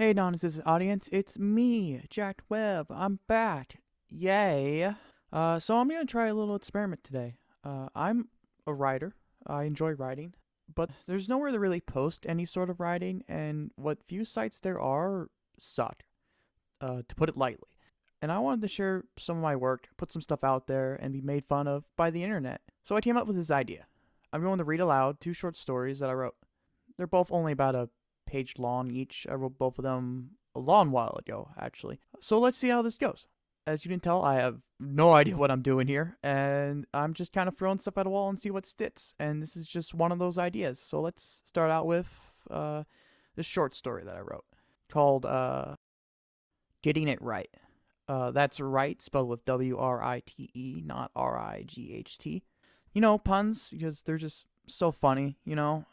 Hey, non-existent audience, it's me, Jaquweb. I'm back. Yay. So I'm gonna try a little experiment today. I'm a writer. I enjoy writing, but there's nowhere to really post any sort of writing, and what few sites there are suck, to put it lightly. And I wanted to share some of my work, put some stuff out there, and be made fun of by the internet. So I came up with this idea. I'm going to read aloud two short stories that I wrote. They're both only about a page long each. I wrote both of them a long while ago, actually. So let's see how this goes. As you can tell, I have no idea what I'm doing here, and I'm just kind of throwing stuff at a wall and see what sticks. And this is just one of those ideas. So let's start out with this short story that I wrote called Getting It Right. That's right, spelled with Write, not Right. You know, puns, because they're just so funny, you know?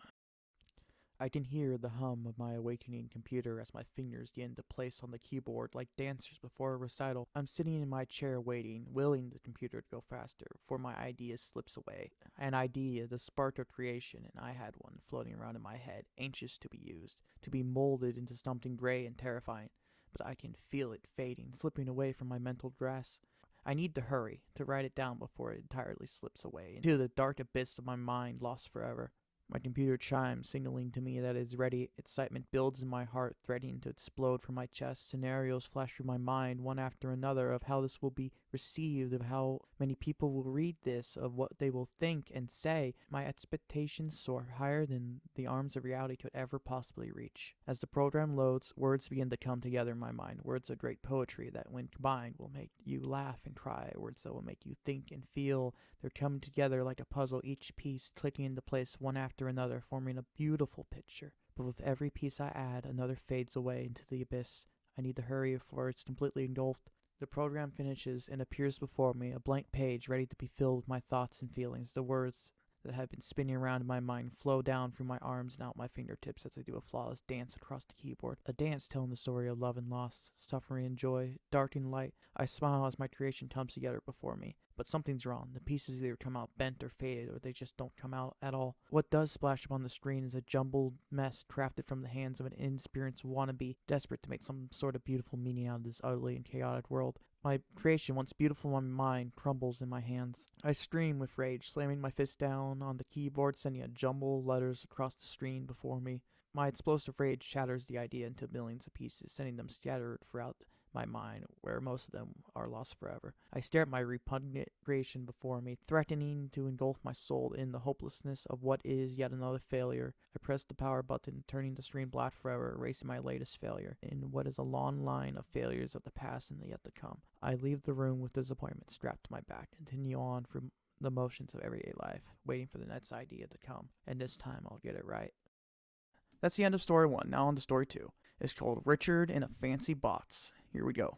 I can hear the hum of my awakening computer as my fingers begin to place on the keyboard like dancers before a recital. I'm sitting in my chair waiting, willing the computer to go faster, before my idea slips away. An idea, the spark of creation, and I had one floating around in my head, anxious to be used, to be molded into something gray and terrifying. But I can feel it fading, slipping away from my mental grasp. I need to hurry, to write it down before it entirely slips away into the dark abyss of my mind, lost forever. My computer chimes, signaling to me that it is ready. Excitement builds in my heart, threatening to explode from my chest. Scenarios flash through my mind, one after another, of how this will be received, of how many people will read this, of what they will think and say. My expectations soar higher than the arms of reality could ever possibly reach. As the program loads, words begin to come together in my mind. Words of great poetry that, when combined, will make you laugh and cry. Words that will make you think and feel. They're coming together like a puzzle, each piece clicking into place one after another, forming a beautiful picture. But with every piece I add, another fades away into the abyss. I need to hurry before it's completely engulfed. The program finishes and appears before me, a blank page ready to be filled with my thoughts and feelings. The words that have been spinning around in my mind flow down through my arms and out my fingertips as I do a flawless dance across the keyboard. A dance telling the story of love and loss, suffering and joy, dark and light. I smile as my creation comes together before me. But something's wrong. The pieces either come out bent or faded, or they just don't come out at all. What does splash upon the screen is a jumbled mess crafted from the hands of an inexperienced wannabe, desperate to make some sort of beautiful meaning out of this utterly and chaotic world. My creation, once beautiful in my mind, crumbles in my hands. I scream with rage, slamming my fist down on the keyboard, sending a jumble of letters across the screen before me. My explosive rage shatters the idea into millions of pieces, sending them scattered throughout my mind, where most of them are lost forever. I stare at my repugnant creation before me, threatening to engulf my soul in the hopelessness of what is yet another failure. I press the power button, turning the screen black forever, erasing my latest failure, in what is a long line of failures of the past and the yet to come. I leave the room with disappointment strapped to my back, continue on through the motions of everyday life, waiting for the next idea to come, and this time I'll get it right. That's the end of story one. Now on to story two. It's called Richard in a Fancy Box. Here we go.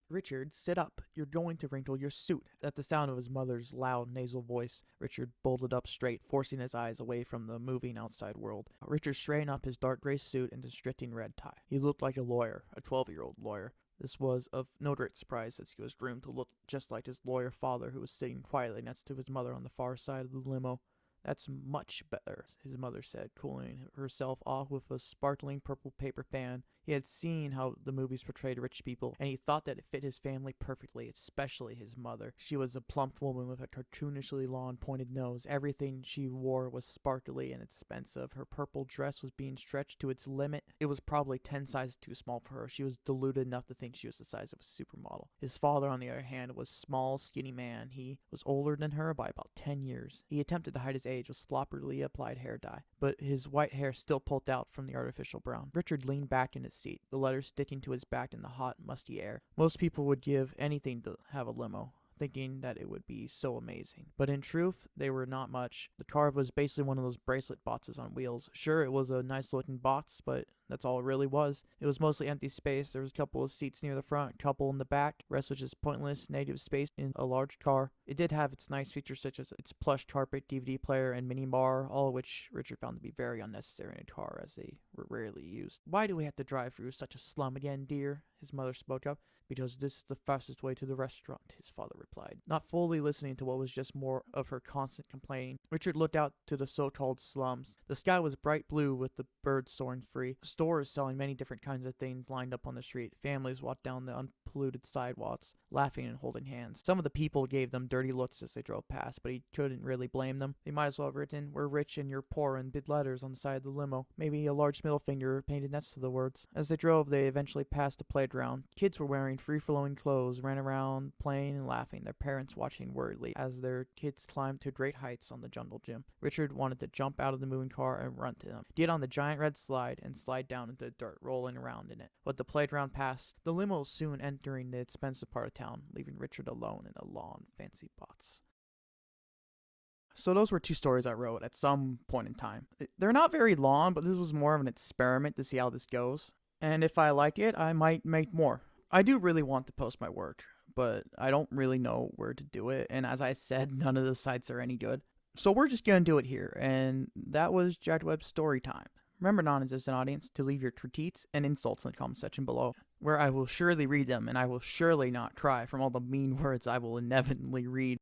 Richard, sit up. You're going to wrinkle your suit. At the sound of his mother's loud, nasal voice, Richard bolted up straight, forcing his eyes away from the moving outside world. Richard straightened up his dark gray suit and his restricting red tie. He looked like a lawyer, a 12-year-old lawyer. This was of no great surprise, as he was groomed to look just like his lawyer father, who was sitting quietly next to his mother on the far side of the limo. That's much better, his mother said, cooling herself off with a sparkling purple paper fan. He had seen how the movies portrayed rich people, and he thought that it fit his family perfectly, especially his mother. She was a plump woman with a cartoonishly long, pointed nose. Everything she wore was sparkly and expensive. Her purple dress was being stretched to its limit. It was probably 10 sizes too small for her. She was deluded enough to think she was the size of a supermodel. His father, on the other hand, was a small, skinny man. He was older than her by about 10 years. He attempted to hide his age with sloppily applied hair dye, but his white hair still pulled out from the artificial brown. Richard leaned back in his seat, the letters sticking to his back in the hot, musty air. Most people would give anything to have a limo, thinking that it would be so amazing. But in truth, they were not much. The car was basically one of those bracelet boxes on wheels. Sure, it was a nice looking box, but that's all it really was. It was mostly empty space. There was a couple of seats near the front, a couple in the back. The rest was just pointless, negative space in a large car. It did have its nice features such as its plush carpet, DVD player, and mini bar, all of which Richard found to be very unnecessary in a car, as they were rarely used. "Why do we have to drive through such a slum again, dear?" his mother spoke up. "Because this is the fastest way to the restaurant," his father replied, not fully listening to what was just more of her constant complaining. Richard looked out to the so-called slums. The sky was bright blue with the birds soaring free. stores selling many different kinds of things lined up on the street. Families walked down the unpolluted sidewalks, laughing and holding hands. Some of the people gave them dirty looks as they drove past, but he couldn't really blame them. They might as well have written, "We're rich and you're poor," in big letters on the side of the limo. Maybe a large middle finger painted next to the words. As they drove, they eventually passed a playground. Kids were wearing free-flowing clothes, ran around, playing and laughing, their parents watching worriedly as their kids climbed to great heights on the jungle gym. Richard wanted to jump out of the moving car and run to them, get on the giant red slide, and slide down into the dirt, rolling around in it. But the playground passed, the limo soon entering the expensive part of town, leaving Richard alone in a lawn, fancy box. So those were two stories I wrote at some point in time. They're not very long, but this was more of an experiment to see how this goes. And if I like it, I might make more. I do really want to post my work, but I don't really know where to do it. And as I said, none of the sites are any good. So we're just going to do it here. And that was Jaquweb Storytime. Remember, non-existent audience, to leave your critiques and insults in the comment section below, where I will surely read them, and I will surely not cry from all the mean words I will inevitably read.